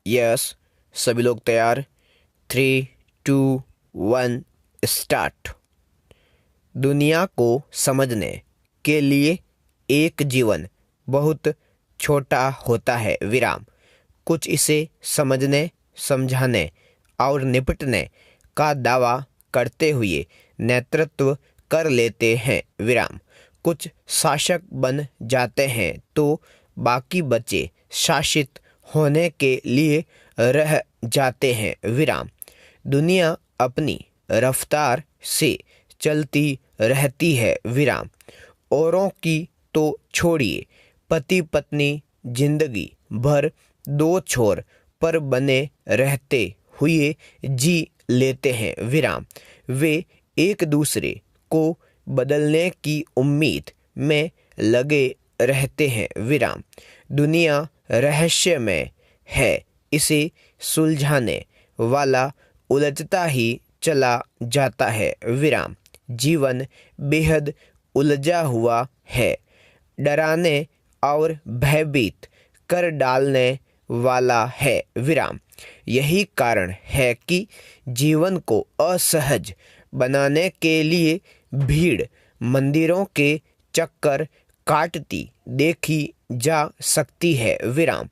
Yes, सभी लोग तैयार। 3, 2, 1 स्टार्ट। दुनिया को समझने के लिए एक जीवन बहुत छोटा होता है विराम। कुछ इसे समझने, समझाने और निपटने का दावा करते हुए नेतृत्व कर लेते हैं विराम। कुछ शासक बन जाते हैं तो बाकी बचे शासित होने के लिए रह जाते हैं विराम। दुनिया अपनी रफ्तार से चलती रहती है विराम। औरों की तो छोड़िए, पति पत्नी जिंदगी भर दो छोर पर बने रहते हुए जी लेते हैं विराम। वे एक दूसरे को बदलने की उम्मीद में लगे रहते हैं विराम। दुनिया रहस्यमय है, इसे सुलझाने वाला उलझता ही चला जाता है विराम। जीवन बेहद उलझा हुआ है, डराने और भयभीत कर डालने वाला है विराम। यही कारण है कि जीवन को असहज बनाने के लिए भीड़ मंदिरों के चक्कर काटती देखी जा सकती है विराम।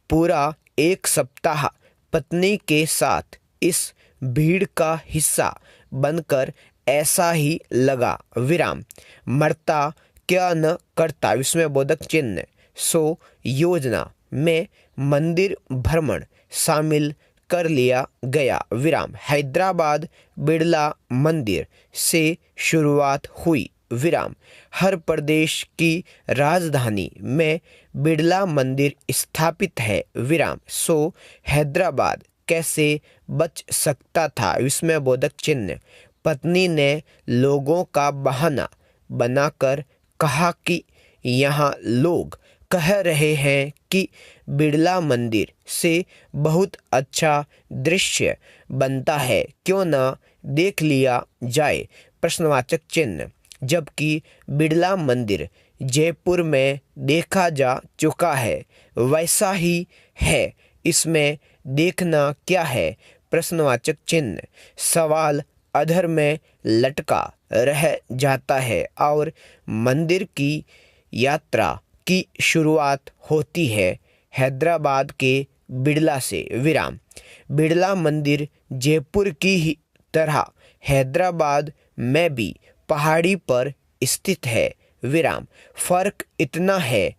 पूरा एक सप्ताह पत्नी के साथ इस भीड़ का हिस्सा बनकर ऐसा ही लगा विराम। मरता क्या न करता विस्मयबोधक चिन्ह। सो योजना में मंदिर भ्रमण शामिल कर लिया गया विराम। हैदराबाद बिड़ला मंदिर से शुरुआत हुई विराम। हर प्रदेश की राजधानी में बिड़ला मंदिर स्थापित है विराम। सो हैदराबाद कैसे बच सकता था विस्मयबोधक चिन्ह। पत्नी ने लोगों का बहाना बनाकर कहा कि यहाँ लोग कह रहे हैं कि बिड़ला मंदिर से बहुत अच्छा दृश्य बनता है, क्यों ना देख लिया जाए प्रश्नवाचक चिन्ह। जबकि बिड़ला मंदिर जयपुर में देखा जा चुका है, वैसा ही है, इसमें देखना क्या है प्रश्नवाचक चिन्ह। सवाल अधर में लटका रह जाता है और मंदिर की यात्रा की शुरुआत होती है हैदराबाद के बिड़ला से विराम। बिड़ला मंदिर जयपुर की ही तरह हैदराबाद में भी पहाड़ी पर स्थित है विराम। फर्क इतना है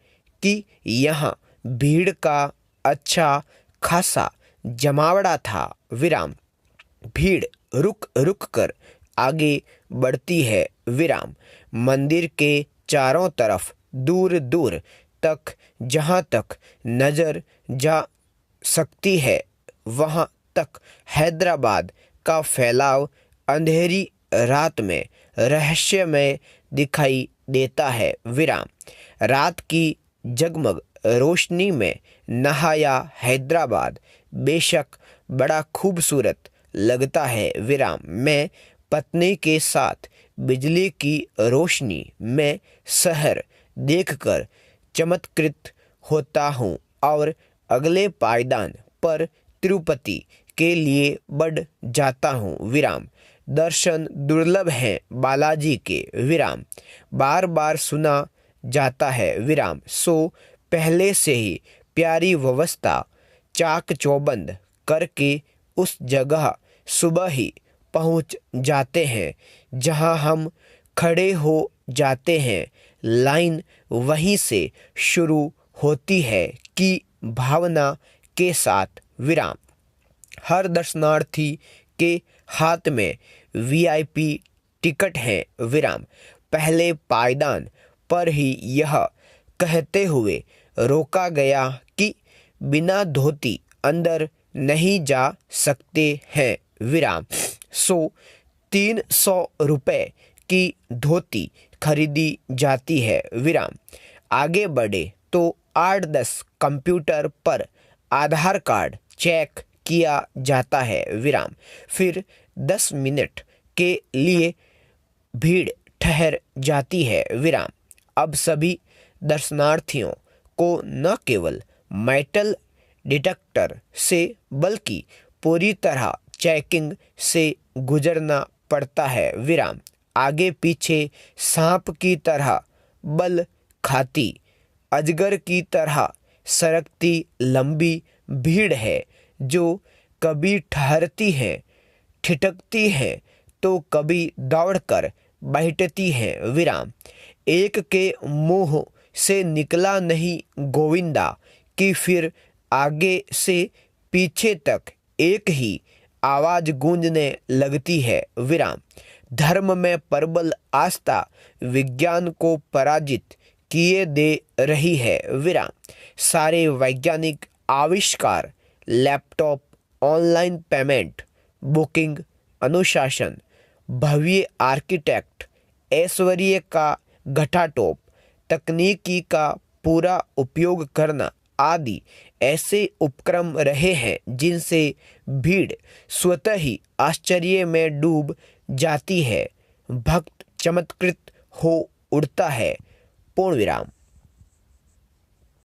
कि यहाँ भीड़ का अच्छा खासा जमावड़ा था विराम। भीड़ रुक रुक कर आगे बढ़ती है विराम। मंदिर के चारों तरफ दूर दूर तक जहाँ तक नज़र जा सकती है वहाँ तक हैदराबाद का फैलाव अंधेरी रात में रहस्यमय दिखाई देता है विराम। रात की जगमग रोशनी में नहाया हैदराबाद बेशक बड़ा खूबसूरत लगता है विराम। मैं पत्नी के साथ बिजली की रोशनी में शहर देखकर चमत्कृत होता हूँ और अगले पायदान पर तिरुपति के लिए बढ़ जाता हूँ विराम। दर्शन दुर्लभ हैं बालाजी के विराम, बार बार सुना जाता है विराम। सो पहले से ही प्यारी व्यवस्था चाक चौबंद करके उस जगह सुबह ही पहुंच जाते हैं जहां हम खड़े हो जाते हैं। लाइन वहीं से शुरू होती है कि भावना के साथ विराम। हर दर्शनार्थी के हाथ में वीआईपी टिकट है विराम। पहले पायदान पर ही यह कहते हुए रोका गया कि बिना धोती अंदर नहीं जा सकते हैं विराम। सो 300 रुपये की धोती खरीदी जाती है विराम। आगे बढ़े तो 8-10 कंप्यूटर पर आधार कार्ड चेक किया जाता है विराम। फिर 10 मिनट के लिए भीड़ ठहर जाती है विराम। अब सभी दर्शनार्थियों को न केवल मेटल डिटेक्टर से बल्कि पूरी तरह चेकिंग से गुजरना पड़ता है। विराम। आगे पीछे सांप की तरह बल खाती, अजगर की तरह सरकती लंबी भीड़ है जो कभी ठहरती है, ठिठकती है तो कभी दौड़कर बैठती है। विराम। एक के मुंह से निकला नहीं गोविंदा कि फिर आगे से पीछे तक एक ही आवाज गूंजने लगती है। विराम। धर्म में प्रबल आस्था विज्ञान को पराजित किए दे रही है। विराम। सारे वैज्ञानिक आविष्कार, लैपटॉप, ऑनलाइन पेमेंट, बुकिंग, अनुशासन, भव्य आर्किटेक्ट, ऐश्वर्य का घटाटोप, तकनीकी का पूरा उपयोग करना आदि ऐसे उपक्रम रहे हैं जिनसे भीड़ स्वतः ही आश्चर्य में डूब जाती है, भक्त चमत्कृत हो उठता है। पूर्ण विराम।